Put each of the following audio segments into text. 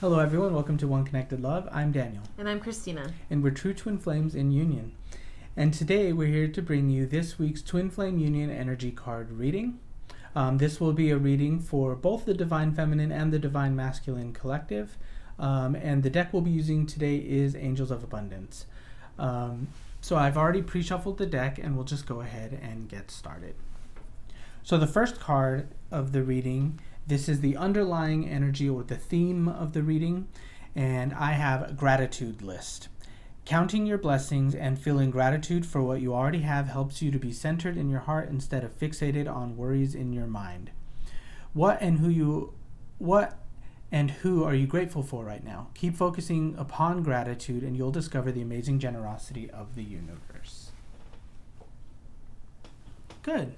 Hello everyone, welcome to One Connected Love. I'm Daniel. And I'm Christina. And we're true twin flames in union. And today we're here to bring you this week's Twin Flame Union energy card reading. This will be a reading for both the Divine Feminine and the Divine Masculine collective. And the deck we'll be using today is Angels of Abundance. So I've already pre-shuffled the deck and we'll just go ahead and get started. So the first card of the reading, this is the underlying energy or the theme of the reading, and I have a gratitude list. Counting your blessings and feeling gratitude for what you already have helps you to be centered in your heart instead of fixated on worries in your mind. What and who are you grateful for right now? Keep focusing upon gratitude and you'll discover the amazing generosity of the universe. Good.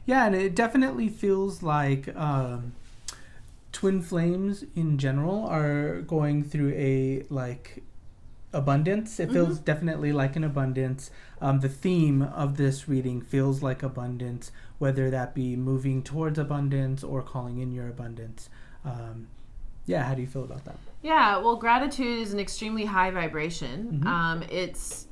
Yeah, and it definitely feels like twin flames in general are going through a abundance. It feels definitely like an abundance. The theme of this reading feels like abundance, whether that be moving towards abundance or calling in your abundance. How do you feel about that? Yeah, well, gratitude is an extremely high vibration. It's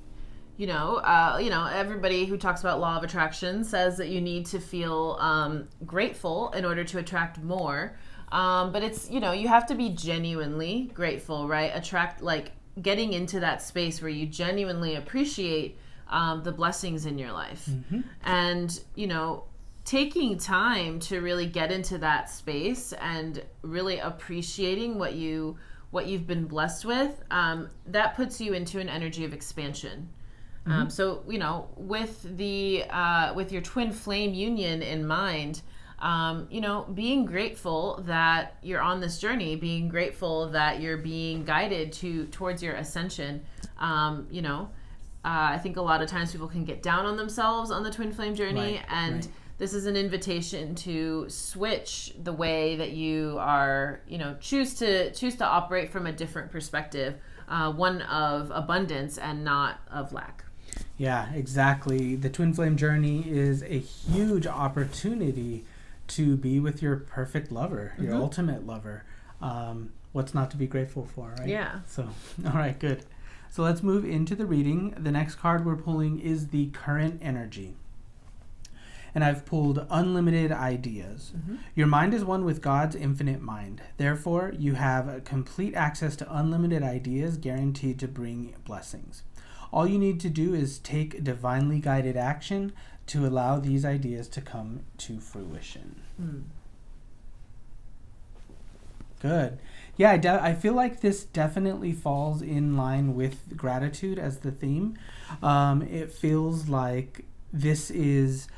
everybody who talks about law of attraction says that you need to feel grateful in order to attract more. But it's, you have to be genuinely grateful, right? Getting into that space where you genuinely appreciate the blessings in your life. And, taking time to really get into that space and really appreciating what you've been blessed with, that puts you into an energy of expansion. So, with your twin flame union in mind, being grateful that you're on this journey, being grateful that you're being guided towards your ascension. I think a lot of times people can get down on themselves on the twin flame journey, and this is an invitation to switch the way that you are, choose to operate from a different perspective, one of abundance and not of lack. Yeah, exactly. The twin flame journey is a huge opportunity to be with your perfect lover, your ultimate lover. What's not to be grateful for, right? Yeah. So, all right, good. So let's move into the reading. The next card we're pulling is the current energy. And I've pulled unlimited ideas. Your mind is one with God's infinite mind. Therefore, you have complete access to unlimited ideas guaranteed to bring blessings. All you need to do is take divinely guided action to allow these ideas to come to fruition. Good. Yeah, I feel like this definitely falls in line with gratitude as the theme. It feels like this is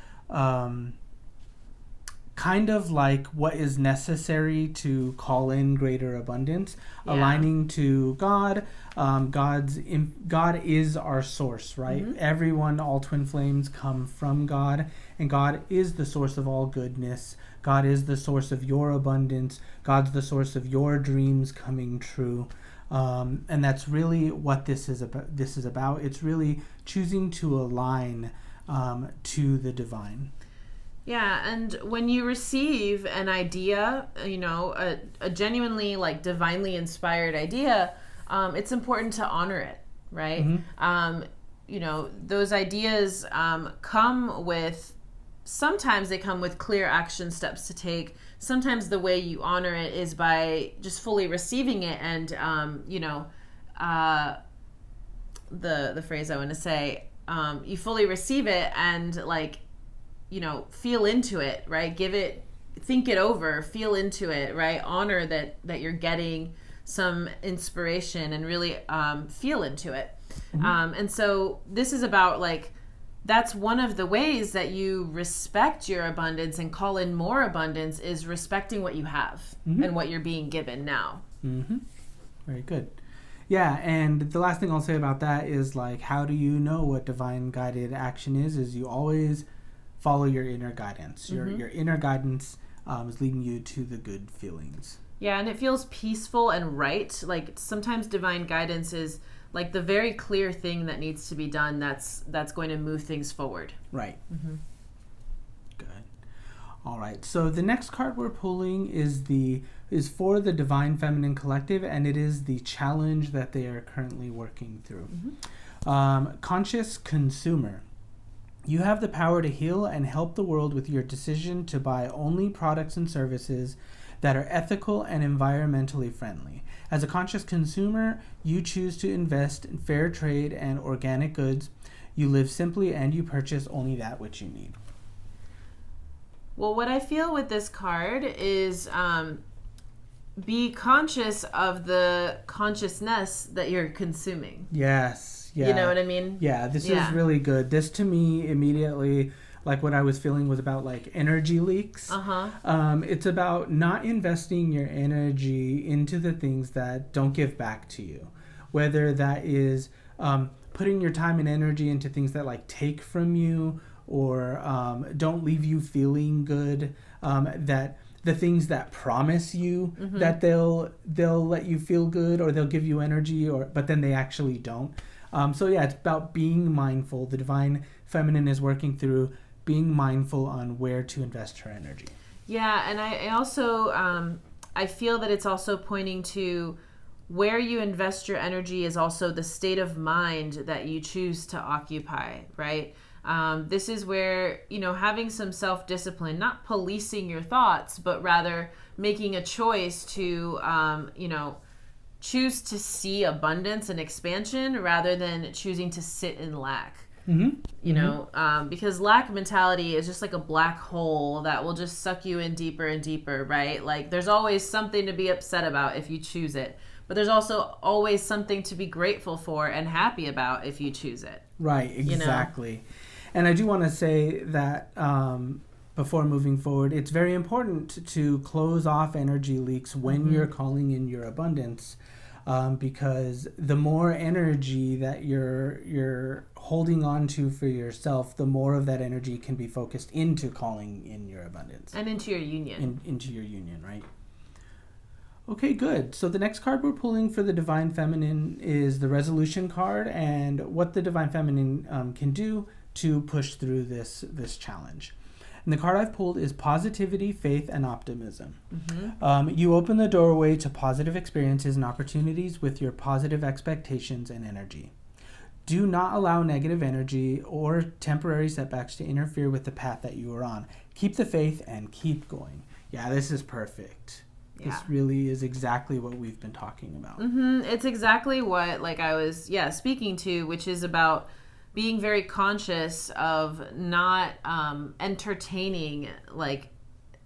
kind of like what is necessary to call in greater abundance, aligning to God. God is our source, right? Everyone, all twin flames come from God, and God is the source of all goodness. God is the source of your abundance. God's the source of your dreams coming true. And that's really what this is about. It's really choosing to align to the divine. Yeah, and when you receive an idea, a genuinely divinely inspired idea, it's important to honor it, right? Those ideas sometimes they come with clear action steps to take. Sometimes the way you honor it is by just fully receiving it and, the phrase I want to say, you fully receive it and feel into it, right? Think it over, feel into it, right? Honor that you're getting some inspiration and really feel into it. And so this is about that's one of the ways that you respect your abundance and call in more abundance is respecting what you have and what you're being given now. Very good. Yeah, and the last thing I'll say about that is how do you know what divine guided action is you always follow your inner guidance. Your inner guidance is leading you to the good feelings. Yeah, and it feels peaceful and right. Sometimes divine guidance is the very clear thing that needs to be done that's going to move things forward. Right. Good. All right. So the next card we're pulling is is for the Divine Feminine Collective, and it is the challenge that they are currently working through. Conscious consumer. You have the power to heal and help the world with your decision to buy only products and services that are ethical and environmentally friendly. As a conscious consumer, you choose to invest in fair trade and organic goods. You live simply and you purchase only that which you need. Well, what I feel with this card is be conscious of the consciousness that you're consuming. Yes. Yeah. You know what I mean? Yeah, this is really good. This to me immediately, like what I was feeling was about like energy leaks. It's about not investing your energy into the things that don't give back to you. Whether that is putting your time and energy into things that like take from you or don't leave you feeling good, that the things that promise you that they'll let you feel good or they'll give you energy, but then they actually don't. So yeah, it's about being mindful. The Divine Feminine is working through being mindful on where to invest her energy. Yeah, and I also, I feel that it's also pointing to where you invest your energy is also the state of mind that you choose to occupy, right? This is where, having some self-discipline, not policing your thoughts, but rather making a choice to, choose to see abundance and expansion rather than choosing to sit in lack. Because lack mentality is just like a black hole that will just suck you in deeper and deeper, right? Like there's always something to be upset about if you choose it, but there's also always something to be grateful for and happy about if you choose it. Right, exactly. And I do want to say that before moving forward, it's very important to close off energy leaks when you're calling in your abundance. Because the more energy that you're holding on to for yourself, the more of that energy can be focused into calling in your abundance. And into your union. Into your union, right? Okay, good. So the next card we're pulling for the Divine Feminine is the Resolution card, and what the Divine Feminine can do to push through this challenge. And the card I've pulled is Positivity, Faith, and Optimism. You open the doorway to positive experiences and opportunities with your positive expectations and energy. Do not allow negative energy or temporary setbacks to interfere with the path that you are on. Keep the faith and keep going. Yeah, this is perfect. Yeah. This really is exactly what we've been talking about. It's exactly what I was speaking to, which is about being very conscious of not entertaining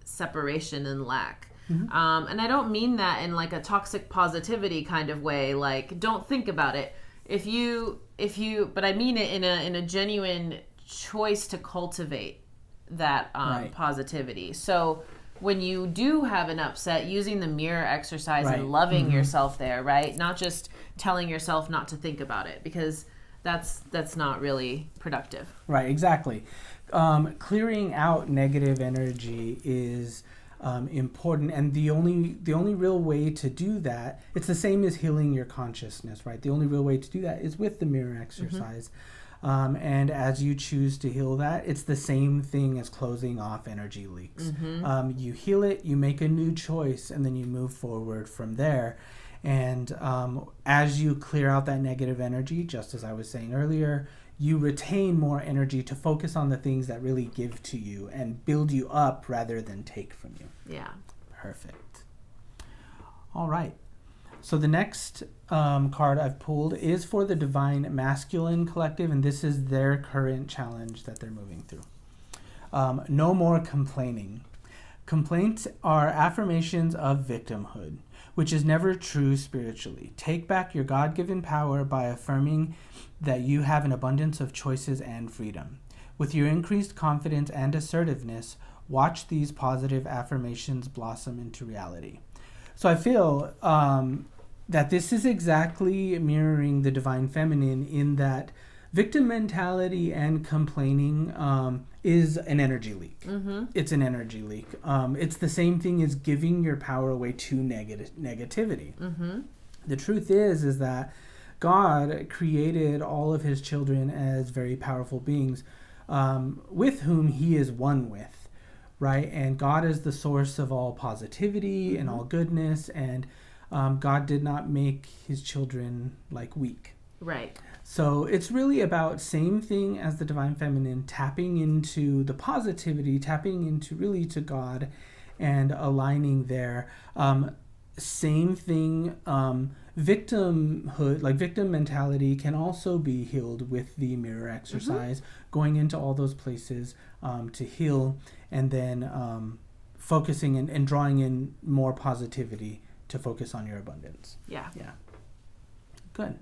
separation and lack. And I don't mean that in a toxic positivity kind of way, don't think about it. But I mean it in a genuine choice to cultivate that positivity. So when you do have an upset, using the mirror exercise and loving yourself there, right? Not just telling yourself not to think about it, because that's not really productive. Right, exactly. Clearing out negative energy is important, and the only real way to do that, it's the same as healing your consciousness, right? The only real way to do that is with the mirror exercise. And as you choose to heal that, it's the same thing as closing off energy leaks. You heal it, you make a new choice, and then you move forward from there. And as you clear out that negative energy, just as I was saying earlier, you retain more energy to focus on the things that really give to you and build you up rather than take from you. Yeah. Perfect. All right. So the next card I've pulled is for the Divine Masculine Collective, and this is their current challenge that they're moving through. No more complaining. Complaints are affirmations of victimhood, which is never true spiritually. Take back your God-given power by affirming that you have an abundance of choices and freedom. With your increased confidence and assertiveness, watch these positive affirmations blossom into reality. So I feel that this is exactly mirroring the Divine Feminine in that victim mentality and complaining is an energy leak. It's an energy leak. It's the same thing as giving your power away to negativity. The truth is that God created all of his children as very powerful beings with whom he is one with. right? And God is the source of all positivity and all goodness, and God did not make his children like weak. Right. So it's really about, same thing as the divine feminine, tapping into the positivity, tapping into really to God and aligning there. Same thing, victimhood, like victim mentality can also be healed with the mirror exercise, going into all those places to heal, and then focusing and drawing in more positivity to focus on your abundance. Yeah. Yeah. Good.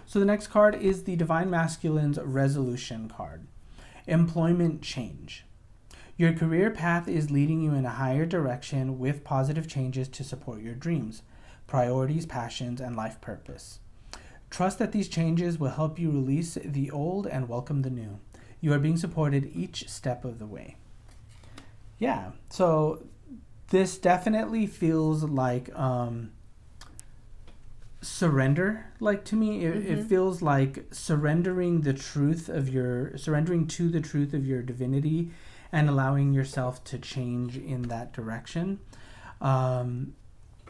So the next card is the Divine Masculine's Resolution card. Employment change. Your career path is leading you in a higher direction with positive changes to support your dreams, priorities, passions, and life purpose. Trust that these changes will help you release the old and welcome the new. You are being supported each step of the way. Yeah, so this definitely feels like surrender, like to me. It feels like surrendering to the truth of your divinity and allowing yourself to change in that direction.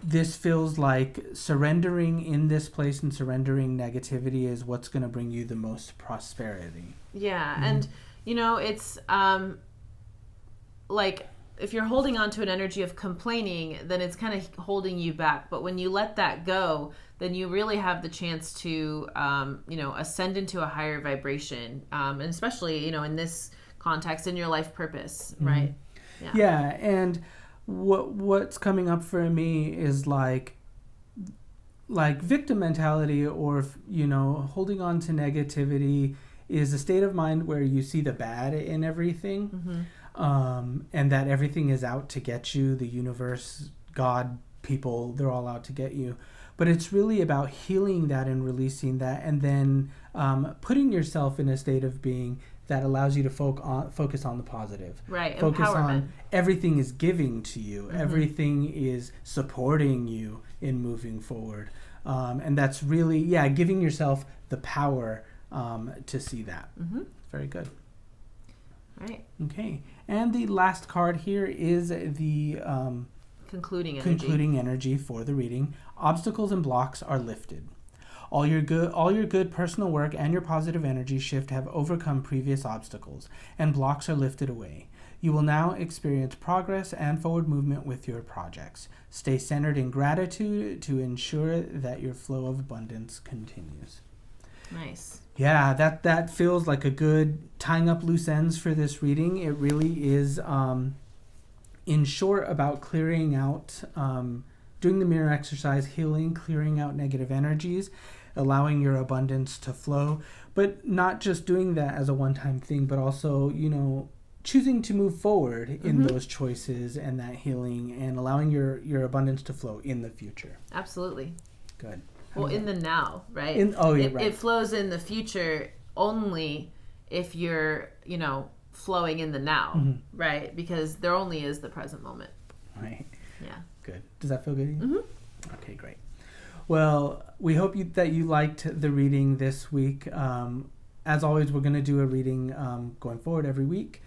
This feels like surrendering in this place, and surrendering negativity is what's going to bring you the most prosperity. Yeah, and it's like, if you're holding on to an energy of complaining, then it's kind of holding you back. But when you let that go, then you really have the chance to, ascend into a higher vibration. And especially, in this context, in your life purpose, right? Yeah, and what's coming up for me is like victim mentality, or, holding on to negativity is a state of mind where you see the bad in everything. And that everything is out to get you, the universe, God, people, they're all out to get you. But it's really about healing that and releasing that, and then putting yourself in a state of being that allows you to focus on the positive. Right, focus empowerment. on everything is giving to you. Everything is supporting you in moving forward. And that's really, giving yourself the power to see that. Very good. Right. Okay. And the last card here is the concluding energy for the reading. Obstacles and blocks are lifted. All your good personal work and your positive energy shift have overcome previous obstacles, and blocks are lifted away. You will now experience progress and forward movement with your projects. Stay centered in gratitude to ensure that your flow of abundance continues. Nice. Yeah, that feels like a good tying up loose ends for this reading. It really is, in short, about clearing out, doing the mirror exercise, healing, clearing out negative energies, allowing your abundance to flow, but not just doing that as a one-time thing, but also, choosing to move forward in those choices and that healing, and allowing your abundance to flow in the future. Absolutely. Good. Well, in the now, right? Right. It flows in the future only if you're, flowing in the now, right? Because there only is the present moment. Right. Yeah. Good. Does that feel good? Okay, great. Well, we hope that you liked the reading this week. As always, we're going to do a reading going forward every week.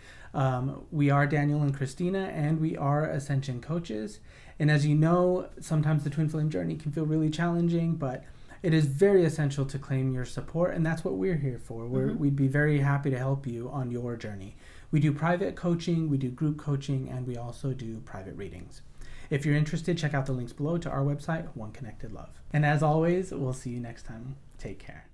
We are Daniel and Christina, and we are Ascension coaches. And as you know, sometimes the twin flame journey can feel really challenging, but it is very essential to claim your support, and that's what we're here for. We'd be very happy to help you on your journey. We do private coaching, we do group coaching, and we also do private readings. If you're interested, check out the links below to our website, One Connected Love. And as always, we'll see you next time. Take care.